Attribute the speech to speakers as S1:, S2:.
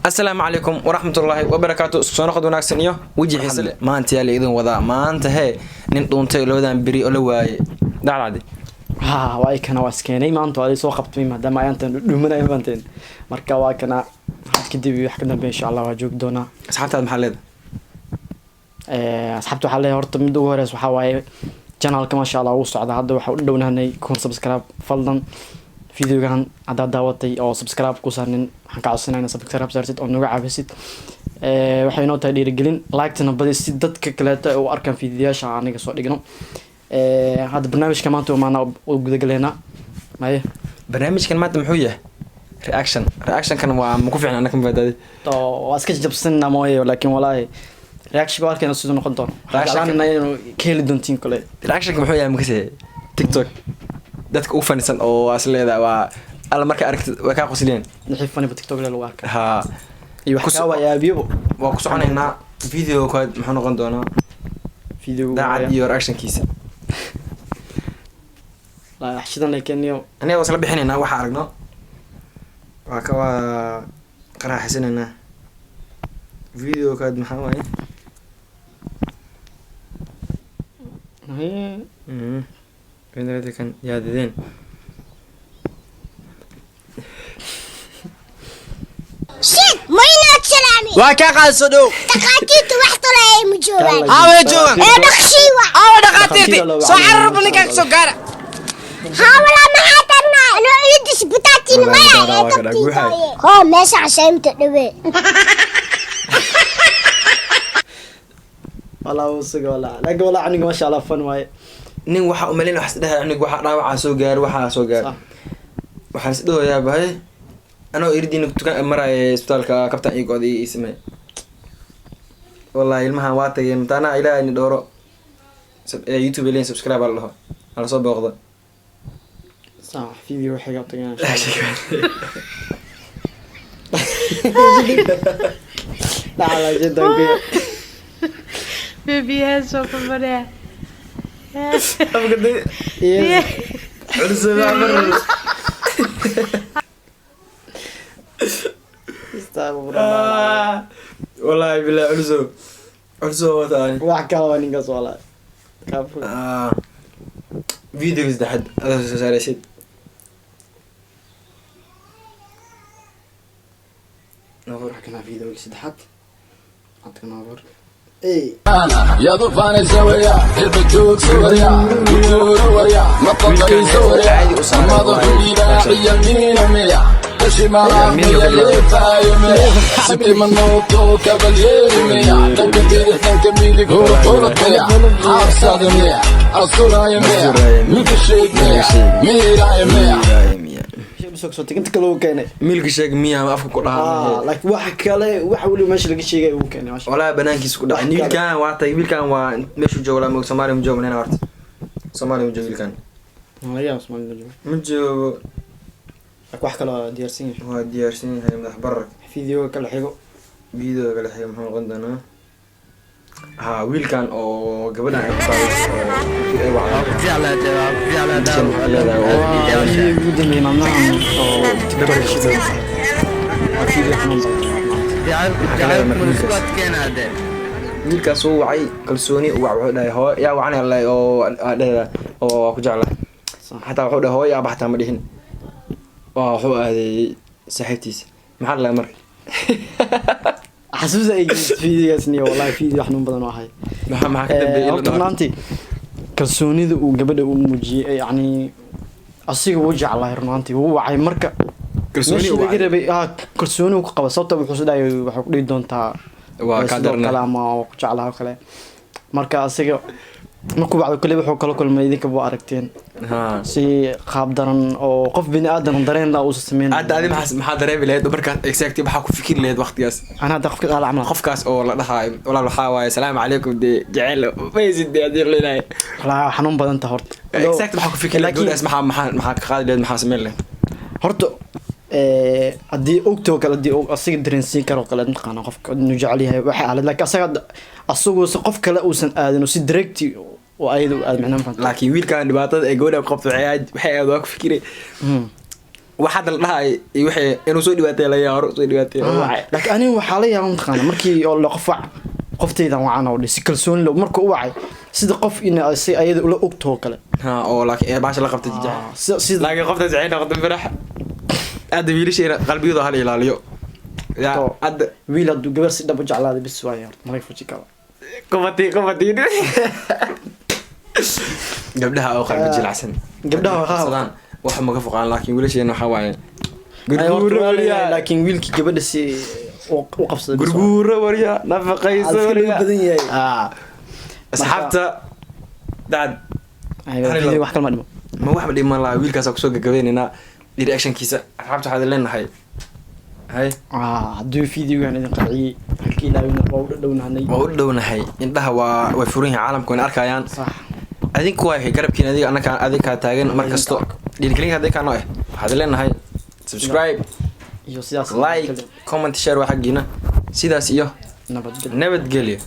S1: السلام عليكم ورحمة الله وبركاته. سنة قد وناكسن يو وجه حسل ما أنت يالي إذن وضع ما أنت هاي ننطونتي لو ذا بري أولو واي دعال عادي
S2: ها واي كنا واسكيني ما أنتوا علي سو خبط مين هذا ما أنت دومنا يبانتين مركا واي كنا كدي بيحكنا بإن شاء الله واجوك دونا
S1: أصحابت هذا المحل هذا
S2: أصحابته حالي هرت من دو هرس وحواي channel ما شاء الله وصعد هذا وحاول دونا هني يكون سبسكرايب فضلا فيديو كان عدا دعوتي أو سبسكرايب كوسان حنكعصنا أنا سبسكرايب صارت أو نوع عبسيت waxay noo tahay dhiirigelin like-tana badi si dadka kaleeto u arkaan fiidiyaasha aniga soo dhigno hadda barnaamijka maanta maana u gudagaleynaa maye
S1: barnaamijkan maanta muxuu yahay reaction-kan waa ma ku fiicna anaka mabaadaadi
S2: waa iska jabsanna mooye laakiin walaahi reaction-ka arkayna siduu noqon doono waxaan inuu ka heli doontiin kale
S1: reaction-ka muxuu yahay makase tiktok dadka u fanisan oo as leedahay waa alla marka aragtid way ka qosliyeen
S2: wixii faniba tiktok lagu arkaa
S1: ha
S2: iyo wax ka waayaabiyo
S1: waa ku soconaynaa video kood muxuu noqon doonaa
S2: video
S1: daacad iyo reaction-kiisa
S2: la xishidan leekaniyo
S1: aniga wasla bixinaynaa waxa aragno waa ka waa qaraaxisanaynaa video kood maxaa waaye kan yaadadeen
S3: شيت ما ينات سلامي
S4: وكاقا صدو
S3: دقاتيت وحطوا لها مجوبان
S4: هاو جوان
S3: ايه نقشي واحد
S4: هاو دقاتيرتي سو عربني كاك سو قارا
S3: هاولا ما حاترنا لو يدش بتاتي نمايا هو ماشي عشان تدوي
S2: والله وسق ولا لا ولا عنك ما شاء الله فن واي
S1: nin waxa u maleyn wax saddex aniga waxa dhaawaca soo gaar waxaan is dhahoyaa bahay anoo iridin tukan maray isbitaalka kabtan iyo go'di ismay wallahi ilmaha waa tagay mataana ilaahay ni dooro youtube leen subscribe ala soo booqdo
S2: صح فيديو حاجه طينا لا لا جدا
S5: بيبي هسه كبريا
S1: abgadi urso amar
S2: استغفر الله
S1: wallahi bilaa urso wataan
S2: wax kale waa ninkaas walaal kaafu
S1: video saddexaad aad soo saaraysid
S2: نور حكنا فيديو saddexaad عندنا نور
S6: يا ضفان الزوريا البجوك سوريا بدور وريا مطلقي سوريا ما ضفني باعي يمين وميا الشمال اللي فايميا سبتي من نوتو كابليري ميا تنكبير تنكبيلي كورة ميا حاب صادميا الصورة يميا ميك الشيك ميا ميرا يميا
S2: soo soo inta kale uu keenay
S1: milki sheeg miya ma afka ku dhahaa
S2: laakiin wax kale wax wali meesha laga sheegay uu keenay masha
S1: wala banaankiisa ku dhacay wiilkan waa tay wiilkan waa meeshu joogo la Soomaaliya ma joogo nina horta Soomaaliya ma joogo wiilkan
S2: ayaa Soomaaliya
S1: ma joogo
S2: wax kale diyaarsan yahay
S1: waa diyaarsan yahay madax barar
S2: video kale xigo
S1: muxuu noqon doonaa ha wiilkan oo gabadhan ay ku saabsan wiilkaas uu wacay kalsooni uu wuxuu dhahay hooyo yaa wacan Allah oo ku jecla xataa wuxuu dhahay hooyo yaa baxtaa ma dhihin waa wuxuu aaday saaxiibtiisa maxaa la markay
S2: xasuusta ay fiidigaasni wallahi fiidi wax badan oo ahay
S1: maxaa ka dambeeyay
S2: maanta kalsoonida uu gabadha u muujiyay yani asiga uu jeclaa runtii uu wacay marka kalsooni uu rabay kalsooni uu qabo sababta wuxuu soo dhaayay waxa ku dhigi doontaa
S1: waa ka darna
S2: kalaama oo ku jeclaa kale marka asiga markuu bacdo kale wuxuu kala kulmay idinka buu aragteen si qaab daran oo qof bini aadan dareen la uu sameeyay
S1: adi maxaa dareemi lahayd markaas exactly waxa ku fikir lahayd waqtigaas
S2: ana hadda qofka qaal camal
S1: qofkaas oo la dhahay walaal waxa waaye salaamu calaykum de jacayl baysid de adir leeyahay
S2: la xanuun badan ta horta
S1: exactly waxa ku fikir lahayd gabadhaas maxaa ka qaadi lahayd maxaa sameyn lahayd
S2: horta haddii ogto kale haddii asiga dareensiin karo kale naqaana qofka inuu jecel yahay waxa ahayd laakiin asagoo si qof kale uusan aadin oo si direct oo ayadu aad macnaan fahantay
S1: laakiin wiilkan dhibaatada ay gabadha qabto waxay aad waa ku fikiray waxa dal dhahay wixii inuu soo dhibaatay la yaaro soo dhibaatay
S2: laakiin aniga waxaa la yaabaa mataqaana markii oo la qof qoftaydan wacan oo si kalsooni leh markuu u wacay sida qof in ay ayada ula ogtoo kale
S1: oo laakiin baasha la qabtay
S2: sida
S1: laakiin qofta jacayl noqdo farax aad wiilasheena qalbigooda hal ilaaliyo ya aad
S2: wiil haduu gabar si dhab u jeclaaday bis waayo maray fuji kala
S1: قمتي قبلها او قلب جلعسن
S2: gabdhaha
S1: waxa ma ka foqaan laakiin wiilasheena waxa waaye
S2: laakiin wiilkii gabadha si u qabsaday
S1: gurguura wariya nafaqayso wariya
S2: badan yahay
S1: asxaabta dad
S2: video wax kalma dhimo
S1: ma wax dhiman la wiilkaas ku soo gagabeynina reactionkiisa asxaabta waxaad leenahay hay
S2: haduu videogan idin qanciyay halkii ilaawina waa u dhownahay
S1: indhaha way furan yihiin caalamku in arkayaan
S2: sax
S1: adinku waa garabkiina adiga taagan mar kasto dhiirgelin hadii ka noo waxaad leenahay subscribe
S2: iyo sidaas
S1: like comment share waxa giina sidaas iyo
S2: nabadgelyo